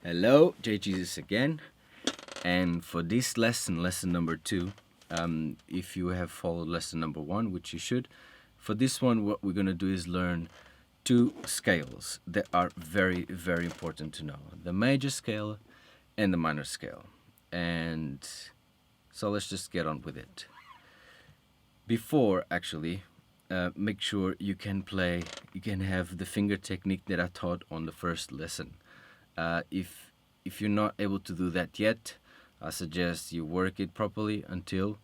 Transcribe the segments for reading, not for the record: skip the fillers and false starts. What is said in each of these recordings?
Hello, J Jesus again, and for this lesson, lesson number 2, if you have followed lesson number 1, which you should, for this one what we're going to do is learn two scales that are very, very important to know: the major scale and the minor scale. And so let's just get on with it. Before actually, make sure you can have the finger technique that I taught on the first lesson. If you're not able to do that yet, I suggest you work it properly until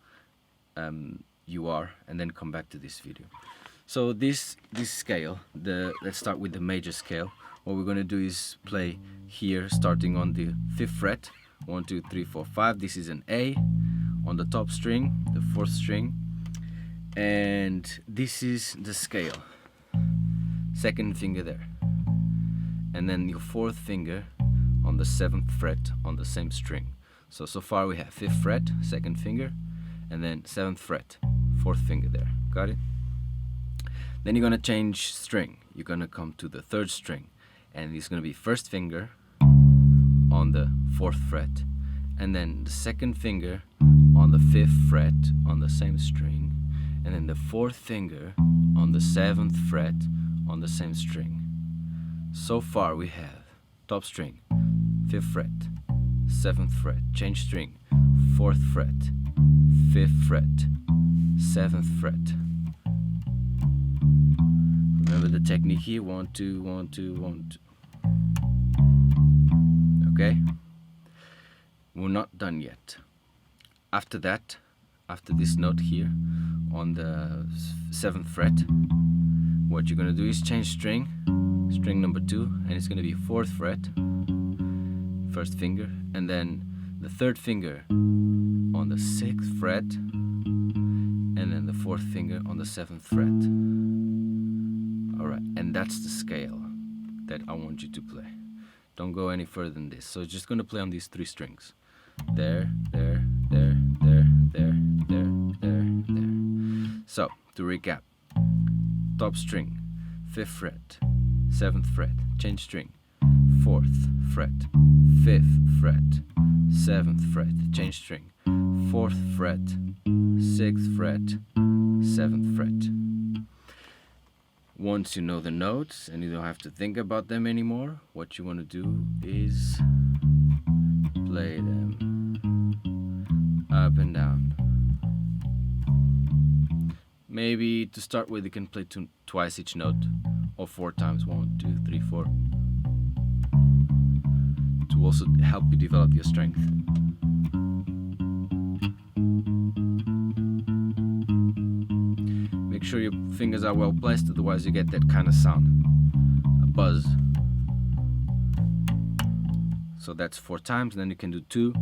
you are, and then come back to this video. So this scale, let's start with the major scale. What we're going to do is play here, starting on the 5th fret. 1, 2, 3, 4, 5. This is an A on the top string, the 4th string, and this is the scale. 2nd finger there, and then your 4th finger on the 7th fret on the same string. So far we have 5th fret, 2nd finger, and then 7th fret, 4th finger there. Got it? Then you're gonna change string. You're gonna come to the 3rd string, and it's gonna be 1st finger on the 4th fret, and then the 2nd finger on the 5th fret on the same string, and then the 4th finger on the 7th fret on the same string. So far we have top string, 5th fret, 7th fret, change string, 4th fret, 5th fret, 7th fret. Remember the technique here: 1, 2, 1, 2, 1, 2. Okay? We're not done yet. After that, after this note here on the 7th fret, what you're gonna do is change string number 2, and it's gonna be 4th fret, 1st finger, and then the 3rd finger on the 6th fret, and then the 4th finger on the 7th fret. Alright, and that's the scale that I want you to play. Don't go any further than this. So it's just gonna play on these 3 strings. There, there, there, there, there, there, there, there. So, to recap: top string, 5th fret, 7th fret, change string, 4th fret, 5th fret, 7th fret, change string, 4th fret, 6th fret, 7th fret. Once you know the notes and you don't have to think about them anymore, what you want to do is play them up and down. Maybe to start with, you can play twice each note, or 4 times, 1, 2, 3, 4, to also help you develop your strength. Make sure your fingers are well placed, otherwise you get that kind of sound, a buzz. So that's 4 times, and then you can do 2,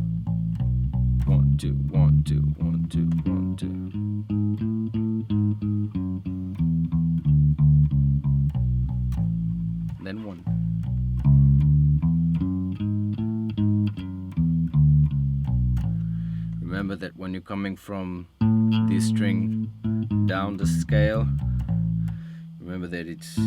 1, 2, 1, 2, 1, 2, 1, 2. And then 1. Remember that when you're coming from this string down the scale, remember that it's,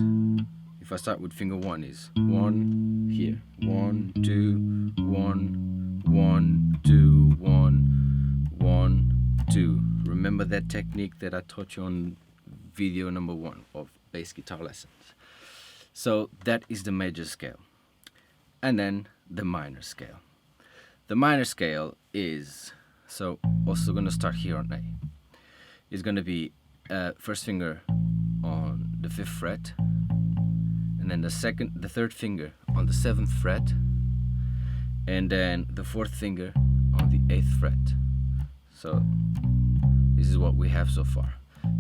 if I start with finger 1, is 1 here, 1, 2, 1, 1, 2, 1, 1, 2. Remember that technique that I taught you on video number 1 of bass guitar lessons. So that is the major scale. And then the minor scale. The minor scale is, so also going to start here on A. It's going to be 1st finger on the 5th fret, and then the 3rd finger on the 7th fret, and then the 4th finger on the 8th fret. So this is what we have so far: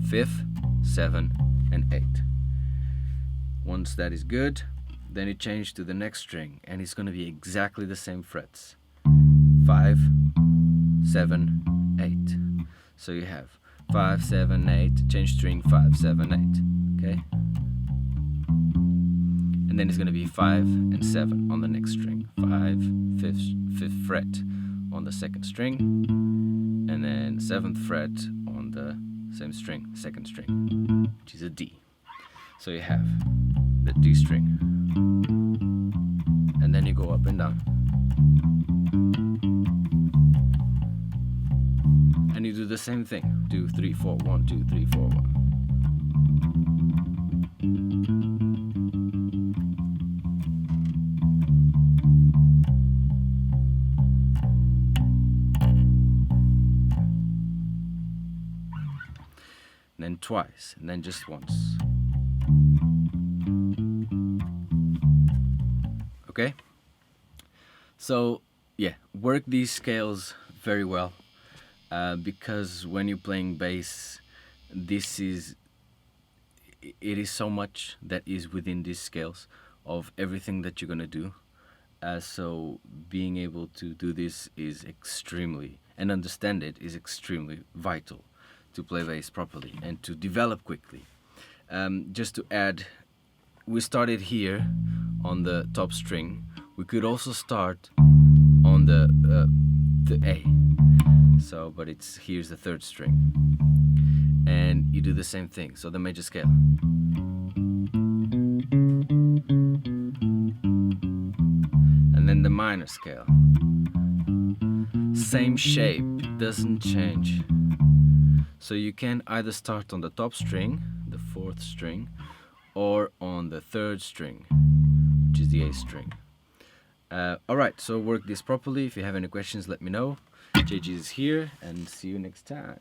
5th, 7, and 8. Once that is good, then you change to the next string, and it's going to be exactly the same frets: 5, 7, 8. So you have 5, 7, 8, change string, 5, 7, 8. Okay? And then it's going to be 5 and 7 on the next string. 5, 5th fret on the 2nd string, and then 7th fret on the same string, 2nd string, which is a D. So you have the D string, and then you go up and down. And you do the same thing. 2, 3, 4, 1, 2, 3, 4, 1. And then twice, and then just once. Okay? So, yeah, work these scales very well, because when you're playing bass, it is so much that is within these scales of everything that you're gonna do. So being able to do this is extremely, and understand it is extremely vital to play bass properly and to develop quickly. Just to add, we started here on the top string. We could also start on the A. So, but here's the third string, and you do the same thing. So the major scale, and then the minor scale. Same shape, doesn't change. So you can either start on the top string, the fourth string, or on the third string, which is the A string. Alright, so work this properly. If you have any questions, let me know. JG is here, and see you next time.